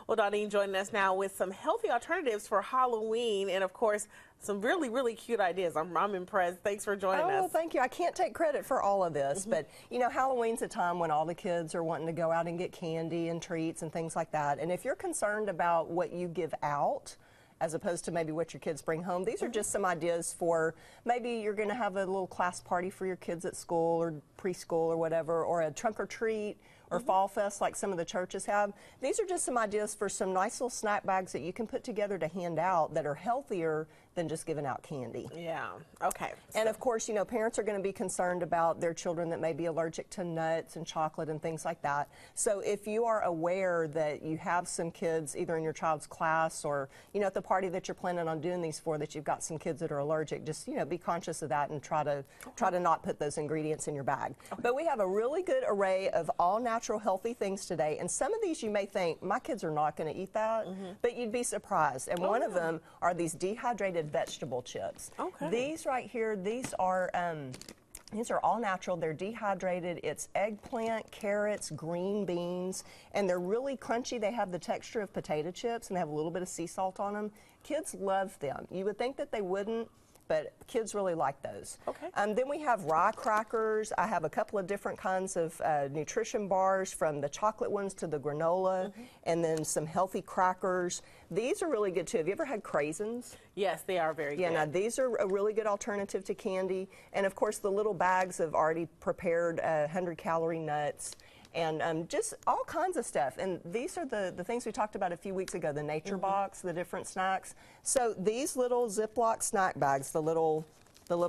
Well, Doneane joining us now with some healthy alternatives for Halloween, and of course, some really, really cute ideas. I'm impressed. Thanks for joining us. Oh, thank you. I can't take credit for all of this, but you know, Halloween's a time when all the kids are wanting to go out and get candy and treats and things like that. And if you're concerned about what you give out, as opposed to maybe what your kids bring home. These are just some ideas for maybe you're going to have a little class party for your kids at school or preschool or whatever, or a trunk or treat or fall fest like some of the churches have. These are just some ideas for some nice little snack bags that you can put together to hand out that are healthier than just giving out candy. Yeah, okay. And of course, you know, parents are going to be concerned about their children that may be allergic to nuts and chocolate and things like that. So if you are aware that you have some kids either in your child's class or, you know, at the party that you're planning on doing these for, that you've got some kids that are allergic, just, you know, be conscious of that and try to not put those ingredients in your bag. But we have a really good array of all natural healthy things today, and some of these you may think my kids are not going to eat that, but you'd be surprised. And one of them are these dehydrated vegetable chips. Okay. These right here, these are all natural. They're dehydrated. It's eggplant, carrots, green beans, and they're really crunchy. They have the texture of potato chips, and they have a little bit of sea salt on them. Kids love them. You would think that they wouldn't, but kids really like those. Okay. Then we have rye crackers. I have a couple of different kinds of nutrition bars, from the chocolate ones to the granola, and then some healthy crackers. These are really good too. Have you ever had craisins? Yes, they are very good. Yeah, now these are a really good alternative to candy. And of course, the little bags of already prepared 100-calorie nuts, and just all kinds of stuff. And these are the things we talked about a few weeks ago, the Nature Box, the different snacks. So these little Ziploc snack bags, the little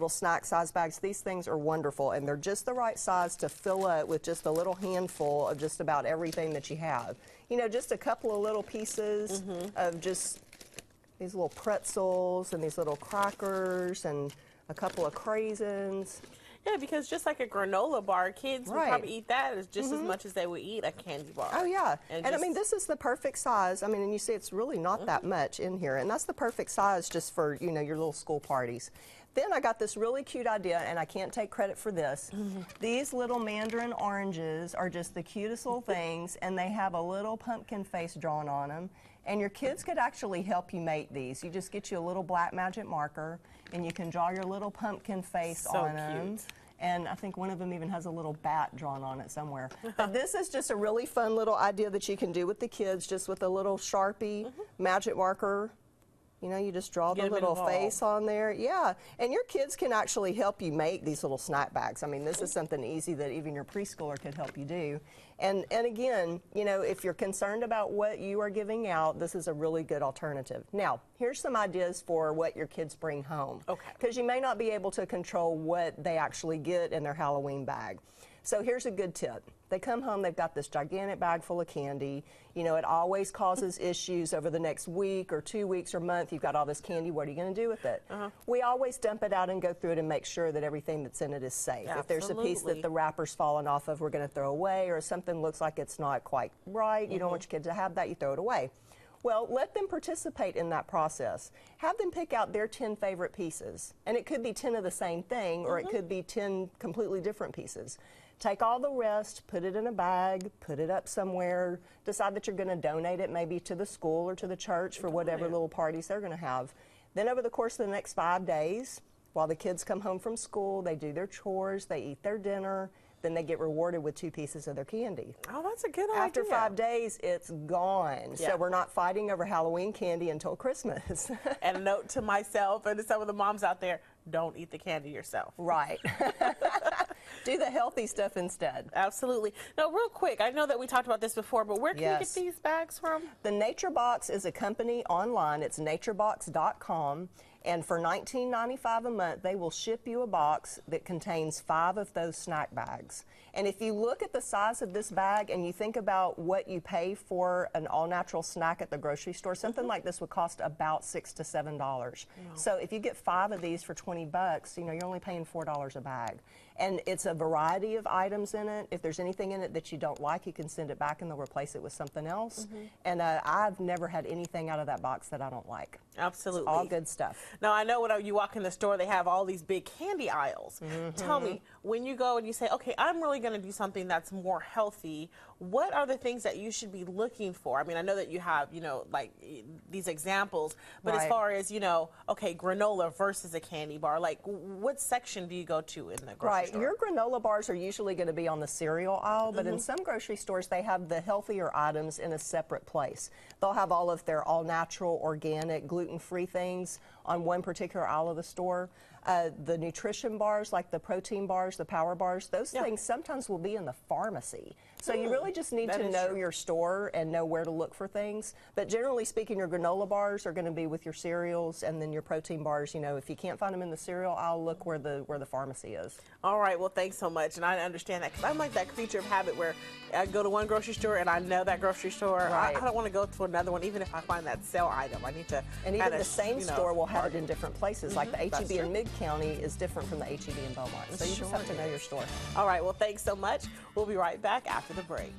snack size bags, these things are wonderful, and they're just the right size to fill up with just a little handful of just about everything that you have. You know, just a couple of little pieces of just these little pretzels and these little crackers and a couple of craisins. Yeah, because just like a granola bar, kids would probably eat that as just as much as they would eat a candy bar. Oh, yeah. And I mean, this is the perfect size. I mean, and you see it's really not that much in here. And that's the perfect size just for, you know, your little school parties. Then I got this really cute idea, and I can't take credit for this. These little mandarin oranges are just the cutest little things, and they have a little pumpkin face drawn on them. And your kids could actually help you make these. You just get you a little black magic marker, and you can draw your little pumpkin face on them. And I think one of them even has a little bat drawn on it somewhere. But this is just a really fun little idea that you can do with the kids, just with a little Sharpie magic marker. You know, you just draw the little face on there. Yeah, and your kids can actually help you make these little snack bags. I mean, this is something easy that even your preschooler could help you do. And again, you know, if you're concerned about what you are giving out, this is a really good alternative. Now, here's some ideas for what your kids bring home. Okay. Because you may not be able to control what they actually get in their Halloween bag. So here's a good tip. They come home, they've got this gigantic bag full of candy. You know, it always causes issues over the next week or 2 weeks or month. You've got all this candy, what are you going to do with it? We always dump it out and go through it and make sure that everything that's in it is safe. If there's a piece that the wrapper's fallen off of, we're going to throw away, or something looks like it's not quite right, you don't want your kid to have that, you throw it away. Well, let them participate in that process. Have them pick out their 10 favorite pieces. And it could be 10 of the same thing, or it could be 10 completely different pieces. Take all the rest, put it in a bag, put it up somewhere, decide that you're going to donate it maybe to the school or to the church for whatever little parties they're going to have. Then over the course of the next 5 days, while the kids come home from school, they do their chores, they eat their dinner, then they get rewarded with 2 pieces of their candy. Oh, that's a good idea. After 5 days, it's gone. So we're not fighting over Halloween candy until Christmas. And a note to myself and to some of the moms out there, don't eat the candy yourself. Right. Do the healthy stuff instead. Absolutely. Now, real quick, I know that we talked about this before, but where can you get these bags from? The Nature Box is a company online. It's naturebox.com. And for $19.95 a month, they will ship you a box that contains 5 of those snack bags. And if you look at the size of this bag and you think about what you pay for an all-natural snack at the grocery store, something like this would cost about $6 to $7. So if you get 5 of these for $20, you know, you're only paying $4 a bag. And it's a variety of items in it. If there's anything in it that you don't like, you can send it back and they'll replace it with something else. And I've never had anything out of that box that I don't like. Absolutely. It's all good stuff. Now, I know when you walk in the store, they have all these big candy aisles. Tell me, when you go and you say, okay, I'm really going to do something that's more healthy, what are the things that you should be looking for? I mean, I know that you have, like these examples, but as Right. far as, okay, granola versus a candy bar, like what section do you go to in the grocery Right. store? Your granola bars are usually going to be on the cereal aisle, but in some grocery stores, they have the healthier items in a separate place. They'll have all of their all-natural, organic, gluten-free things on one particular aisle of the store. The nutrition bars, like the protein bars, the power bars, those things sometimes will be in the pharmacy. So you really just need to know your store and know where to look for things. But generally speaking, your granola bars are going to be with your cereals, and then your protein bars, if you can't find them in the cereal aisle, look where the pharmacy is. All right, well, thanks so much, and I understand that because I'm like that creature of habit where I go to one grocery store and I know that grocery store. Right. I don't want to go to another one, even if I find that sale item. I need to. And even the same store will have it in different places. Like the That's H-E-B in true. Mid-County is different from the H-E-B in Beaumont. So you just have to know your store. All right, well, thanks so much. We'll be right back after the break.